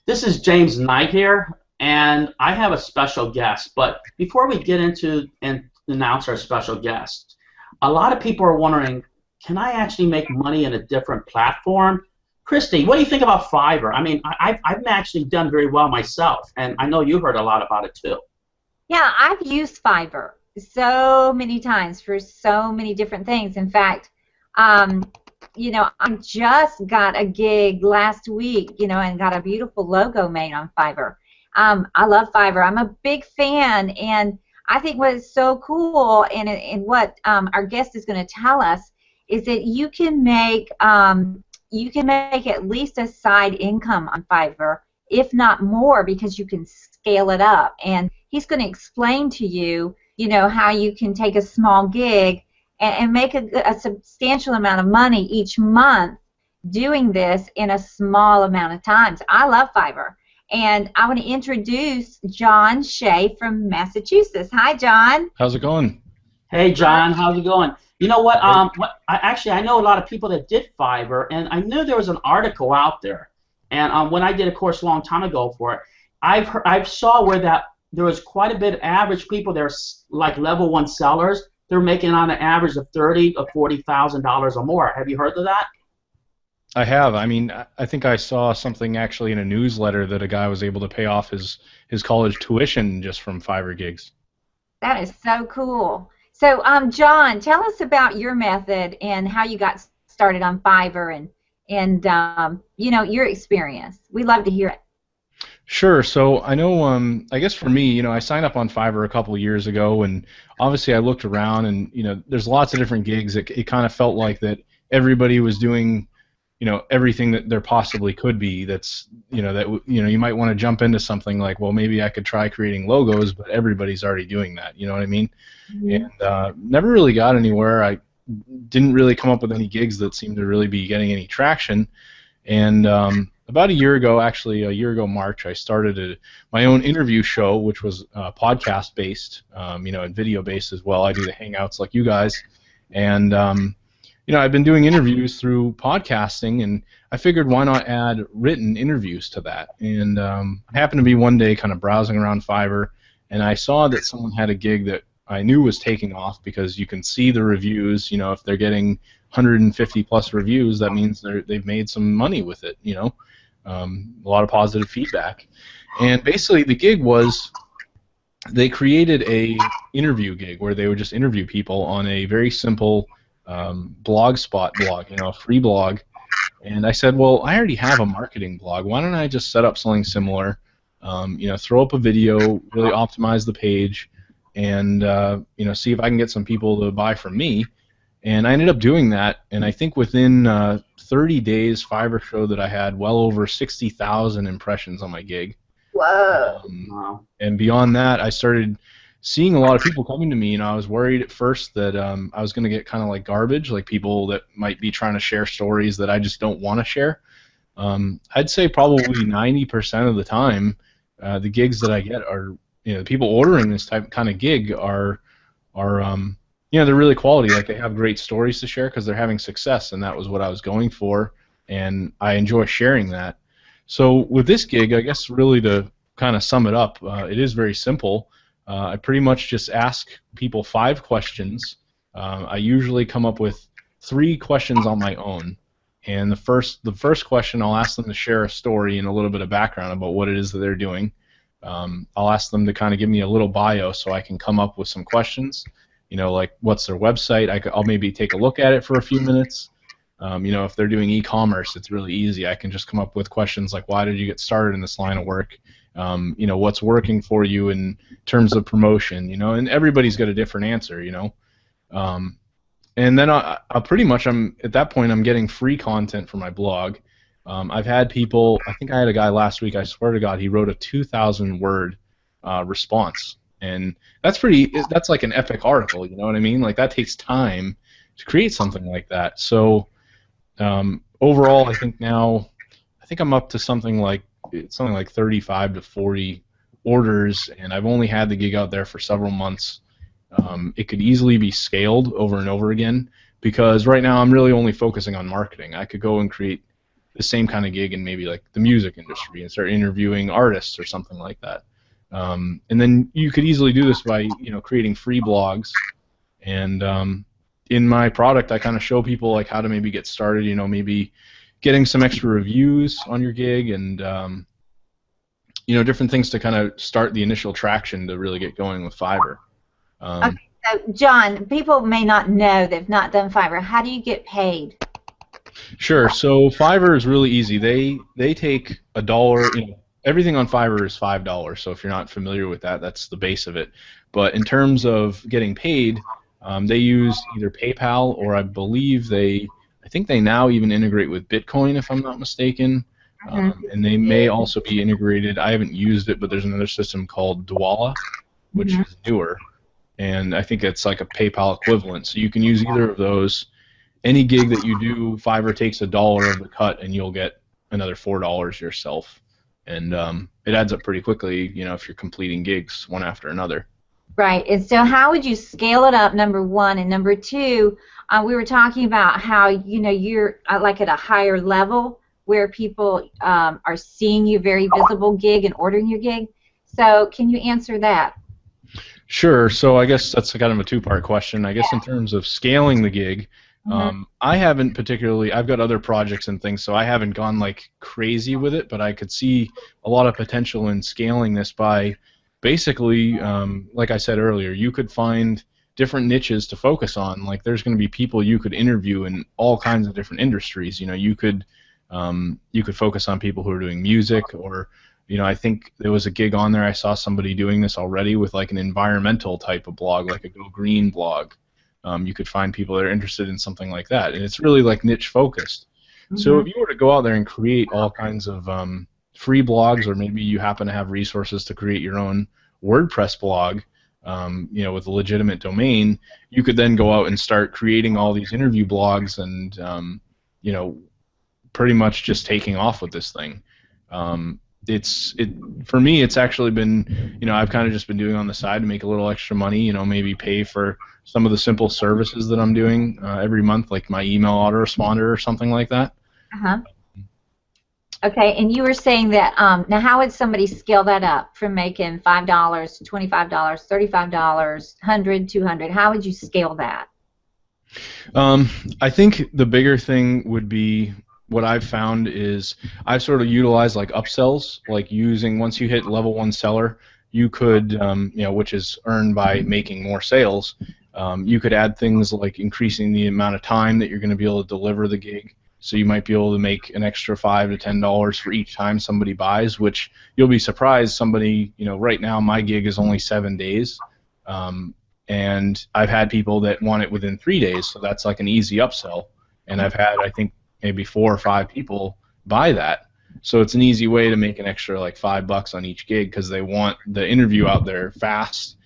This is James Knight here, and I have a special guest. But before we get into and announce our special guest, a lot of people are wondering, can I actually make money in a different platform? Christy, what do you think about Fiverr? I mean, I've actually done very well myself, and I know you heard a lot about it too. Yeah, I've used Fiverr so many times for so many different things. In fact, um, I just got a gig last week, and got a beautiful logo made on Fiverr. I love Fiverr. I'm a big fan, and I think what is so cool and what our guest is going to tell us is that you can make at least a side income on Fiverr, if not more, because you can scale it up. And he's going to explain to you, how you can take a small gig and make a substantial amount of money each month doing this in a small amount of time. So I love Fiverr. And I want to introduce John Shea from Massachusetts. Hi, John. How's it going? Hey, John, how's it going? You know what? I know a lot of people that did Fiverr, and I knew there was an article out there. And when I did a course a long time ago for it, I saw where that there was quite a bit of average people. There's like level 1 sellers. They're making on an average of $30,000 or $40,000 or more. Have you heard of that? I have. I mean, I think I saw something actually in a newsletter that a guy was able to pay off his college tuition just from Fiverr gigs. That is so cool. So, John, tell us about your method and how you got started on Fiverr and your experience. We'd love to hear it. Sure. So I know, I guess for me, I signed up on Fiverr a couple of years ago, and obviously I looked around, and there's lots of different gigs. It kind of felt like that everybody was doing, everything that there possibly could be. That's, you might want to jump into something like, well, maybe I could try creating logos, but everybody's already doing that. You know what I mean? Mm-hmm. And never really got anywhere. I didn't really come up with any gigs that seemed to really be getting any traction. And about a year ago March, I started my own interview show, which was podcast-based, and video-based as well. I do the hangouts like you guys. And, I've been doing interviews through podcasting, and I figured why not add written interviews to that. And I happened to be one day kind of browsing around Fiverr, and I saw that someone had a gig that I knew was taking off because you can see the reviews. If they're getting 150 plus reviews, that means they've made some money with it. A lot of positive feedback. And basically the gig was they created a interview gig where they would just interview people on a very simple blogspot blog, a free blog. And I said, well, I already have a marketing blog. Why don't I just set up something similar, throw up a video, really optimize the page, and see if I can get some people to buy from me. And I ended up doing that, and I think within 30 days, Fiverr showed that I had well over 60,000 impressions on my gig. Whoa. Wow. And beyond that, I started seeing a lot of people coming to me, and I was worried at first that I was going to get kind of like garbage, like people that might be trying to share stories that I just don't want to share. I'd say probably 90% of the time, the gigs that I get are, the people ordering this kind of gig are they're really quality. Like, they have great stories to share because they're having success, and that was what I was going for, and I enjoy sharing that. So with this gig, I guess really to kind of sum it up, it is very simple. I pretty much just ask people 5 questions. I usually come up with 3 questions on my own, and the first question, I'll ask them to share a story and a little bit of background about what it is that they're doing. I'll ask them to kind of give me a little bio so I can come up with some questions. Like what's their website? I'll maybe take a look at it for a few minutes. If they're doing e-commerce, it's really easy. I can just come up with questions like, why did you get started in this line of work? What's working for you in terms of promotion? And everybody's got a different answer. And then I'll pretty much, at that point, I'm getting free content for my blog. I've had people, I think I had a guy last week, I swear to God, he wrote a 2,000-word response. And that's like an epic article, you know what I mean? Like, that takes time to create something like that. So overall, I think I'm up to something like 35 to 40 orders, and I've only had the gig out there for several months. It could easily be scaled over and over again because right now I'm really only focusing on marketing. I could go and create the same kind of gig in maybe like the music industry and start interviewing artists or something like that. And then you could easily do this by creating free blogs. And in my product, I kind of show people like how to maybe get started. Maybe getting some extra reviews on your gig and different things to kind of start the initial traction to really get going with Fiverr. Okay, so John, people may not know, they've not done Fiverr. How do you get paid? Sure. So Fiverr is really easy. They take $1. Everything on Fiverr is $5. So if you're not familiar with that, that's the base of it. But in terms of getting paid, they use either PayPal or I think they now even integrate with Bitcoin, if I'm not mistaken. And they may also be integrated. I haven't used it, but there's another system called Dwala, which is newer, and I think it's like a PayPal equivalent. So you can use either of those. Any gig that you do, Fiverr takes $1 of the cut, and you'll get another $4 yourself. And it adds up pretty quickly, if you're completing gigs one after another. Right. And so how would you scale it up, number one? And number two, we were talking about how, you're like at a higher level where people are seeing you, very visible gig, and ordering your gig. So can you answer that? Sure. So I guess that's kind of a two-part question. I guess in terms of scaling the gig, I haven't particularly, I've got other projects and things, so I haven't gone like crazy with it, but I could see a lot of potential in scaling this by basically, like I said earlier, you could find different niches to focus on. Like there's going to be people you could interview in all kinds of different industries. You could focus on people who are doing music, or I think there was a gig on there. I saw somebody doing this already with like an environmental type of blog, like a Go Green blog. You could find people that are interested in something like that, and it's really like niche focused. So if you were to go out there and create all kinds of free blogs, or maybe you happen to have resources to create your own WordPress blog, with a legitimate domain, you could then go out and start creating all these interview blogs and pretty much just taking off with this thing. For me, it's actually been, I've kind of just been doing on the side to make a little extra money, maybe pay for some of the simple services that I'm doing every month, like my email autoresponder or something like that. Okay, and you were saying that, now how would somebody scale that up from making $5, $25, $35, $100, $200? How would you scale that? I think the bigger thing would be, what I've found is I've sort of utilized like upsells, like using, once you hit level 1 seller, you could, which is earned by making more sales, you could add things like increasing the amount of time that you're going to be able to deliver the gig. So you might be able to make an extra $5 to $10 for each time somebody buys, which you'll be surprised. Somebody, right now my gig is only 7 days, and I've had people that want it within 3 days, so that's like an easy upsell. And I've had, I think, maybe 4 or 5 people buy that. So it's an easy way to make an extra like $5 on each gig because they want the interview out there fast.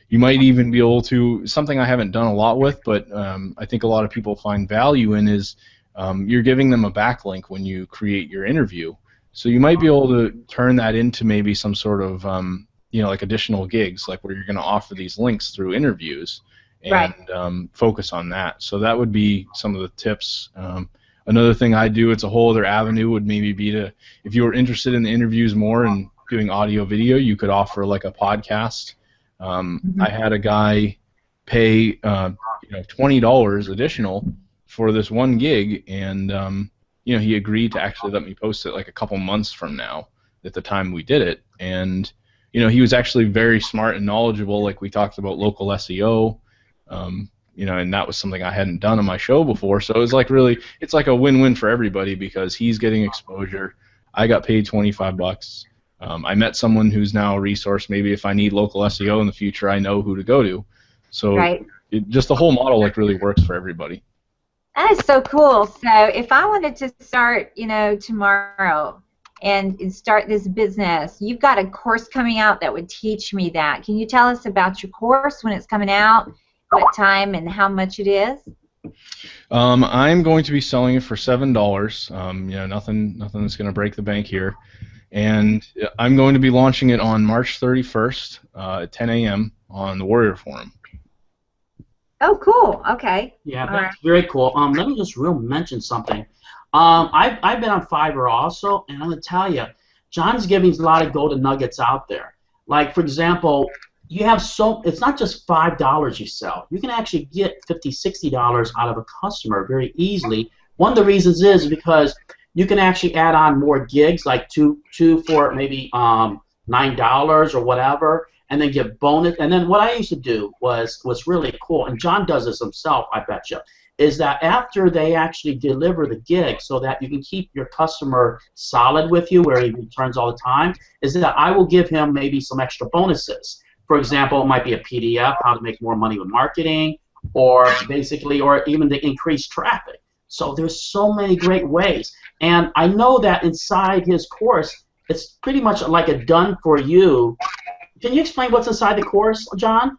You might even be able to, something I haven't done a lot with, but I think a lot of people find value in is you're giving them a backlink when you create your interview. So you might be able to turn that into maybe some sort of like additional gigs, like where you're going to offer these links through interviews and focus on that. So that would be some of the tips. Another thing I do, it's a whole other avenue, would maybe be to, if you were interested in the interviews more and doing audio video, you could offer like a podcast. I had a guy pay $20 additional for this one gig, and he agreed to actually let me post it like a couple months from now at the time we did it. And he was actually very smart and knowledgeable. Like we talked about local SEO. And that was something I hadn't done on my show before, so it was like really, it's like a win-win for everybody because he's getting exposure. I got paid $25. I met someone who's now a resource. Maybe if I need local SEO in the future, I know who to go to. So just the whole model like really works for everybody. That is so cool. So if I wanted to start, tomorrow and start this business, you've got a course coming out that would teach me that. Can you tell us about your course, when it's coming out, what time, and how much it is? I'm going to be selling it for $7. Nothing that's going to break the bank here. And I'm going to be launching it on March 31st at 10 a.m. on the Warrior Forum. Oh, cool. Okay. Yeah, that's very cool. Let me just mention something. I've been on Fiverr also, and I'm gonna tell you, John's giving a lot of golden nuggets out there. Like for example, you have it's not just $5 you sell. You can actually get $50, $60 out of a customer very easily. One of the reasons is because you can actually add on more gigs, like two for maybe $9 or whatever, and then get bonus. And then what I used to do was really cool, and John does this himself, I bet you, is that after they actually deliver the gig so that you can keep your customer solid with you where he returns all the time, is that I will give him maybe some extra bonuses. For example, it might be a PDF, how to make more money with marketing, or basically, or even to increase traffic. So there's so many great ways. And I know that inside his course, it's pretty much like a done for you. Can you explain what's inside the course, John?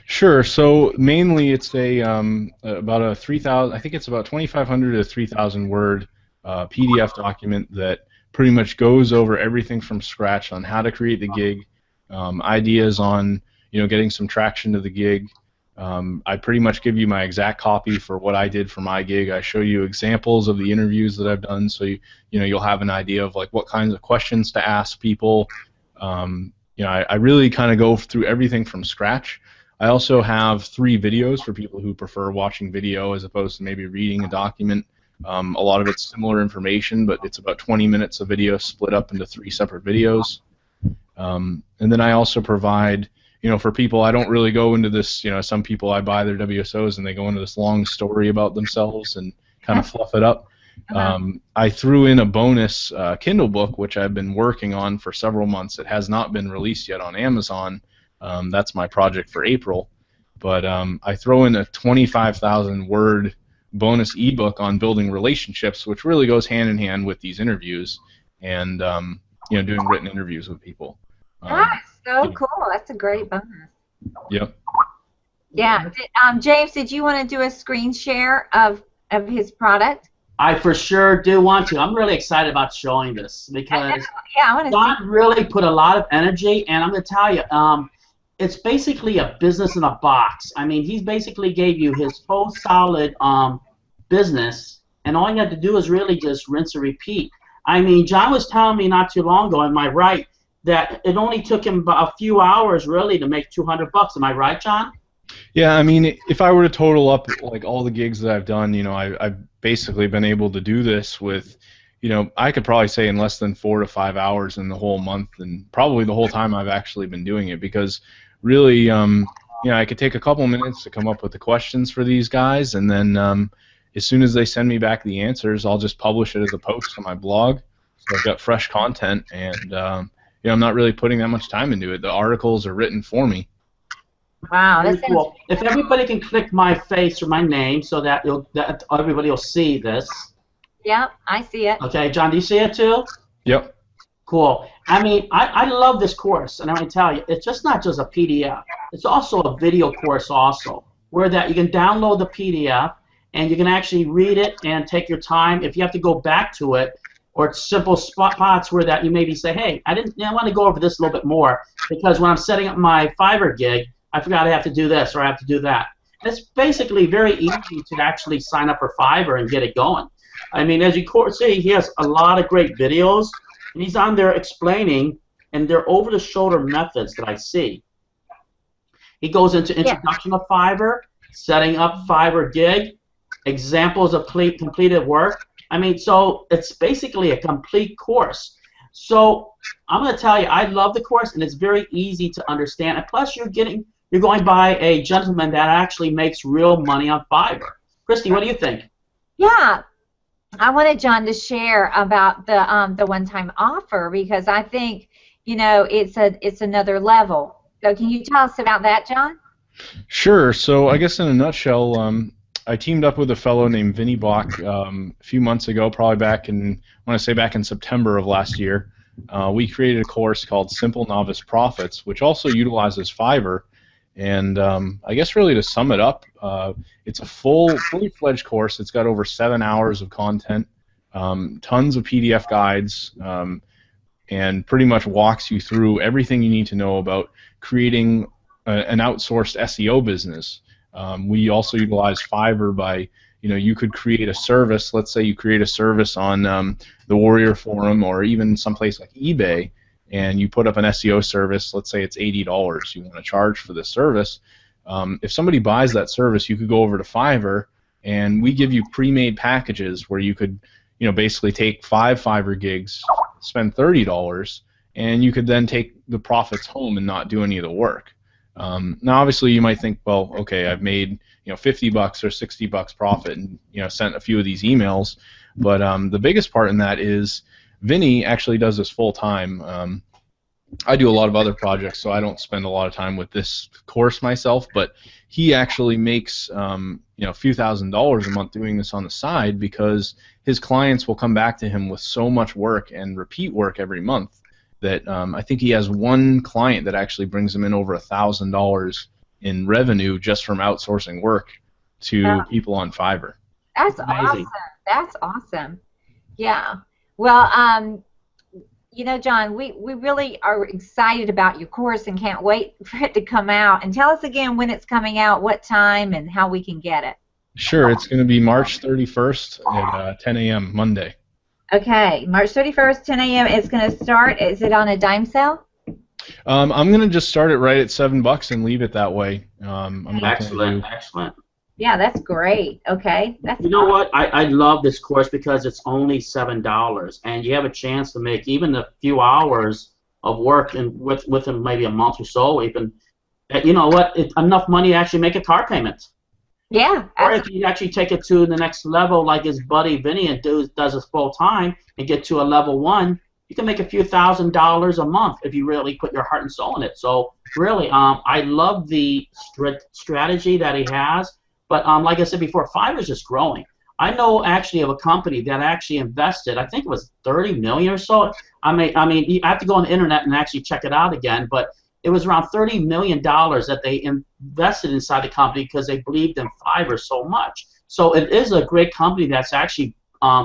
Sure. So mainly it's about a 3,000. I think it's about 2,500 to 3,000 word PDF document that pretty much goes over everything from scratch on how to create the gig, ideas on getting some traction to the gig. I pretty much give you my exact copy for what I did for my gig. I show you examples of the interviews that I've done, so you'll have an idea of like what kinds of questions to ask people. I really kind of go through everything from scratch. I also have 3 videos for people who prefer watching video as opposed to maybe reading a document. A lot of it's similar information, but it's about 20 minutes of video split up into 3 separate videos. And then I also provide, for people, I don't really go into this, some people I buy their WSOs and they go into this long story about themselves and kind of fluff it up. I threw in a bonus Kindle book, which I've been working on for several months. It has not been released yet on Amazon. That's my project for April. But I throw in a 25,000 word bonus ebook on building relationships, which really goes hand in hand with these interviews and doing written interviews with people. That's so cool. That's a great bonus. Yep. Yeah. James, did you want to do a screen share of his product? I for sure do want to. I'm really excited about showing this because I want to Don really put a lot of energy, and I'm going to tell you, it's basically a business in a box. I mean, he's basically gave you his whole solid business, and all you have to do is really just rinse and repeat. I mean, John was telling me not too long ago, am I right, that it only took him about a few hours really to make $200. Am I right, John? Yeah, I mean, if I were to total up like all the gigs that I've done, I've basically been able to do this with, I could probably say in less than 4 to 5 hours in the whole month, and probably the whole time I've actually been doing it, because really, I could take a couple minutes to come up with the questions for these guys, and then as soon as they send me back the answers, I'll just publish it as a post on my blog. So I've got fresh content, and I'm not really putting that much time into it. The articles are written for me. Wow, that's cool. If everybody can click my face or my name so that everybody will see this. Yep, I see it. Okay, John, do you see it too? Yep. Cool. I mean, I love this course, and I'm going to tell you, it's just not just a PDF. It's also a video course also, where that you can download the PDF, and you can actually read it and take your time. If you have to go back to it, or simple spots where that you maybe say, hey, I want to go over this a little bit more, because when I'm setting up my Fiverr gig, I forgot I have to do this or I have to do that. It's basically very easy to actually sign up for Fiverr and get it going. I mean, as you see, he has a lot of great videos, and he's on there explaining, and they're over-the-shoulder methods that I see. He goes into introduction of Fiverr, setting up Fiverr gig, examples of completed work. I mean, so it's basically a complete course. So I'm going to tell you, I love the course, and it's very easy to understand. And plus, you're going by a gentleman that actually makes real money on Fiverr. Christy, what do you think? Yeah, I wanted John to share about the one-time offer, because I think it's another level. So can you tell us about that, John? Sure. So I guess in a nutshell, I teamed up with a fellow named Vinny Bach a few months ago, probably back in September of last year. We created a course called Simple Novice Profits, which also utilizes Fiverr. And I guess really to sum it up, it's a fully fledged course. It's got over 7 hours of content, tons of PDF guides, and pretty much walks you through everything you need to know about creating an outsourced SEO business. We also utilize Fiverr by you could create a service. Let's say you create a service on the Warrior Forum or even someplace like eBay, and you put up an SEO service. Let's say it's $80 you want to charge for this service. If somebody buys that service, you could go over to Fiverr, and we give you pre-made packages where you could, basically take 5 Fiverr gigs, spend $30, and you could then take the profits home and not do any of the work. Now, obviously, you might think, well, okay, I've made $50 or $60 profit, and sent a few of these emails. But the biggest part in that is Vinny actually does this full time. I do a lot of other projects, so I don't spend a lot of time with this course myself. But he actually makes a few $1,000s a month doing this on the side, because his clients will come back to him with so much work and repeat work every month that I think he has one client that actually brings him in over $1,000 in revenue just from outsourcing work to people on Fiverr. That's awesome. That's awesome. Yeah. Well, John, we really are excited about your course and can't wait for it to come out. And tell us again when it's coming out, what time, and how we can get it. Sure. It's going to be March 31st at 10 a.m. Monday. Okay. March 31st, 10 a.m. It's going to start. Is it on a dime sale? I'm going to just start it right at $7 and leave it that way. Excellent. Yeah, that's great. Okay. You know what? I love this course because it's only $7, and you have a chance to make even a few hours of work and within maybe a month or so. Even, you know what? It's enough money to actually make a car payment. Yeah. Or if you actually take it to the next level, like his buddy Vinny and does this full time and get to a level 1, you can make a few $1,000s a month if you really put your heart and soul in it. So really, I love the strategy that he has. But like I said before, Fiverr is just growing. I know actually of a company that actually invested, I think it was $30 million or so. I mean, you have to go on the internet and actually check it out again. But it was around $30 million that they invested inside the company because they believed in Fiverr so much. So it is a great company that's actually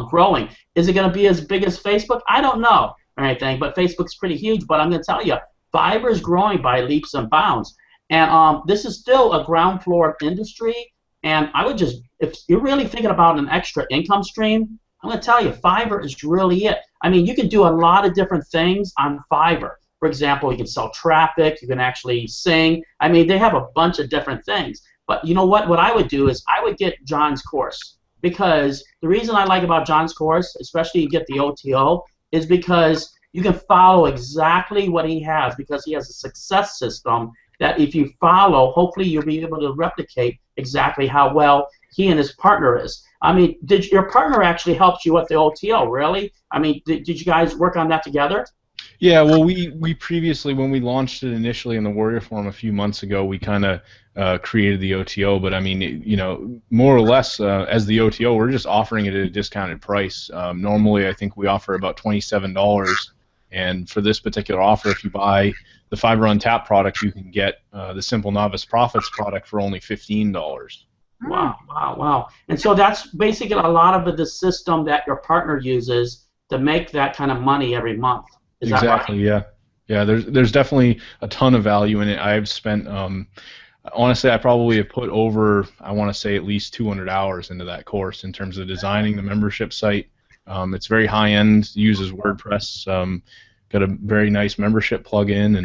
growing. Is it going to be as big as Facebook? I don't know or anything, but Facebook's pretty huge. But I'm going to tell you, Fiverr is growing by leaps and bounds. And this is still a ground floor industry. And I would just, if you're really thinking about an extra income stream, I'm going to tell you, Fiverr is really it. I mean, you can do a lot of different things on Fiverr. For example, you can sell traffic, you can actually sing. I mean, they have a bunch of different things. But you know what? What I would do is I would get John's course, because the reason I like about John's course, especially you get the OTO, is because you can follow exactly what he has, because he has a success system that if you follow, hopefully you'll be able to replicate exactly how well he and his partner is. I mean, did your partner actually help you with the OTO, really? I mean, did you guys work on that together? Yeah, well, we previously, when we launched it initially in the Warrior Forum a few months ago, we kind of created the OTO. But I mean, more or less as the OTO, we're just offering it at a discounted price. Normally, I think we offer about $27, and for this particular offer, if you buy the Fiverr Untapped product, you can get the Simple Novice Profits product for only $15. Wow. And so that's basically a lot of the system that your partner uses to make that kind of money every month. Is exactly, that right? Yeah. There's definitely a ton of value in it. I've spent, honestly, I probably have put over, I want to say, at least 200 hours into that course in terms of designing the membership site. It's very high-end, uses WordPress, got a very nice membership plugin,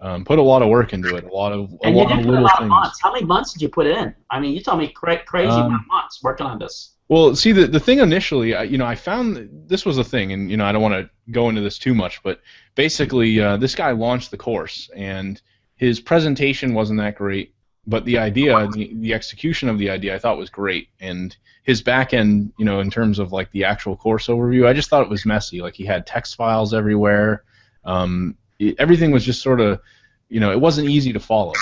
and put a lot of work into it. A lot of little things. Months. How many months did you put in? I mean, you told me crazy amount of months working on this. Well, see, the thing initially, I found this was a thing, and I don't want to go into this too much, but basically, this guy launched the course, and his presentation wasn't that great, but the idea, the execution of the idea, I thought was great, and his back end, in terms of like the actual course overview, I just thought it was messy. Like, he had text files everywhere. Everything was just sort of, it wasn't easy to follow.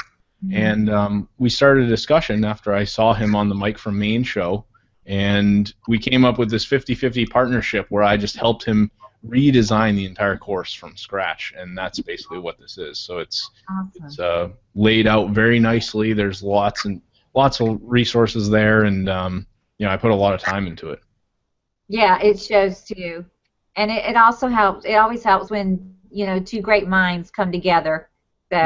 Mm-hmm. And we started a discussion after I saw him on the Mike from Maine show, and we came up with this 50-50 partnership where I just helped him redesign the entire course from scratch, and that's basically what this is. So it's laid out very nicely. There's lots of resources there, and I put a lot of time into it. Yeah, it shows too, and it also helps. It always helps when two great minds come together. So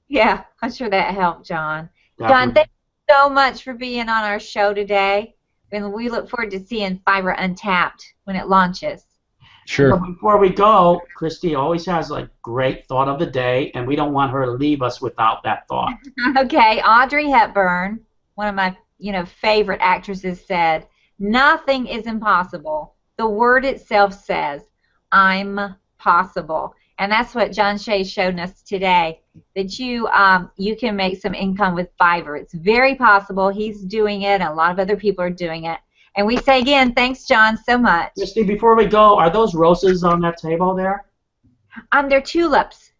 yeah. I'm sure that helped, John. John, thank you so much for being on our show today. And we look forward to seeing Fiverr Untapped when it launches. Sure. But before we go, Christy always has a great thought of the day, and we don't want her to leave us without that thought. Okay, Audrey Hepburn, one of my favorite actresses, said, "Nothing is impossible. The word itself says, I'm possible." And that's what John Shea showed us today, that you can make some income with Fiverr. It's very possible. He's doing it, and a lot of other people are doing it. And we say again, thanks, John, so much. Christy, before we go, are those roses on that table there? They're tulips.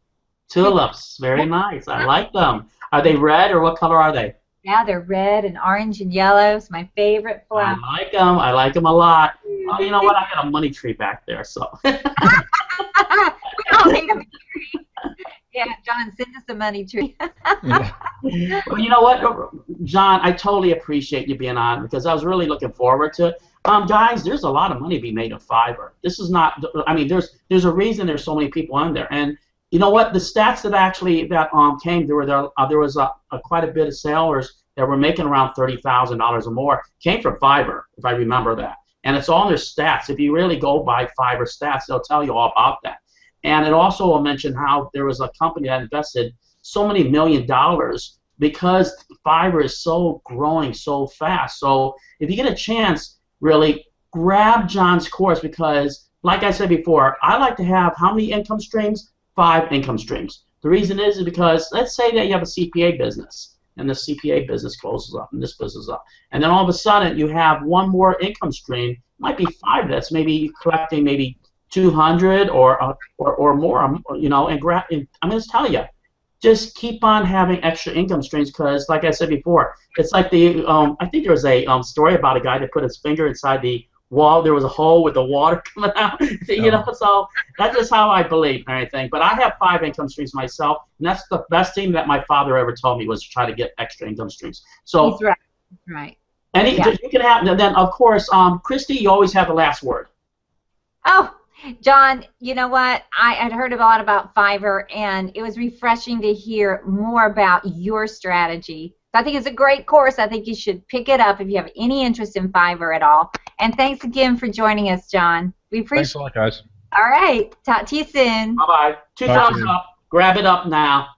Tulips. Very nice. I like them. Are they red, or what color are they? Yeah, they're red and orange and yellow. It's my favorite flower. I like them. I like them a lot. Oh, you know what? I got a money tree back there, so. We all need a money tree. Yeah, John, send us a money tree. Yeah. Well, you know what, John, I totally appreciate you being on because I was really looking forward to it. Guys, there's a lot of money to be made in Fiverr. This is not, I mean, there's a reason there's so many people on there. And you know what, the stats that came, there was quite a bit of sellers that were making around $30,000 or more came from Fiverr, if I remember that. And it's all in their stats. If you really go by Fiverr stats, they'll tell you all about that. And it also will mention how there was a company that invested so many $1 million because Fiverr is so growing so fast. So if you get a chance, really grab John's course because, like I said before, I like to have how many income streams? 5 income streams. The reason is because let's say that you have a CPA business and the CPA business closes up and this business up. And then all of a sudden you have one more income stream. It might be 5 that's maybe collecting maybe 200 or more, you know, and I'm going to tell you, just keep on having extra income streams because, like I said before, it's like the, I think there was a story about a guy that put his finger inside the wall. There was a hole with the water coming out, you know, so that's just how I believe and everything. But I have 5 income streams myself, and that's the best thing that my father ever told me was to try to get extra income streams. So he's right. Right. And you can have, and then, of course, Christy, you always have the last word. Oh, John, you know what? I had heard a lot about Fiverr, and it was refreshing to hear more about your strategy. So I think it's a great course. I think you should pick it up if you have any interest in Fiverr at all. And thanks again for joining us, John. We appreciate it. Thanks a lot, guys. All right. Talk to you soon. Bye-bye. 2 thumbs up. Grab it up now.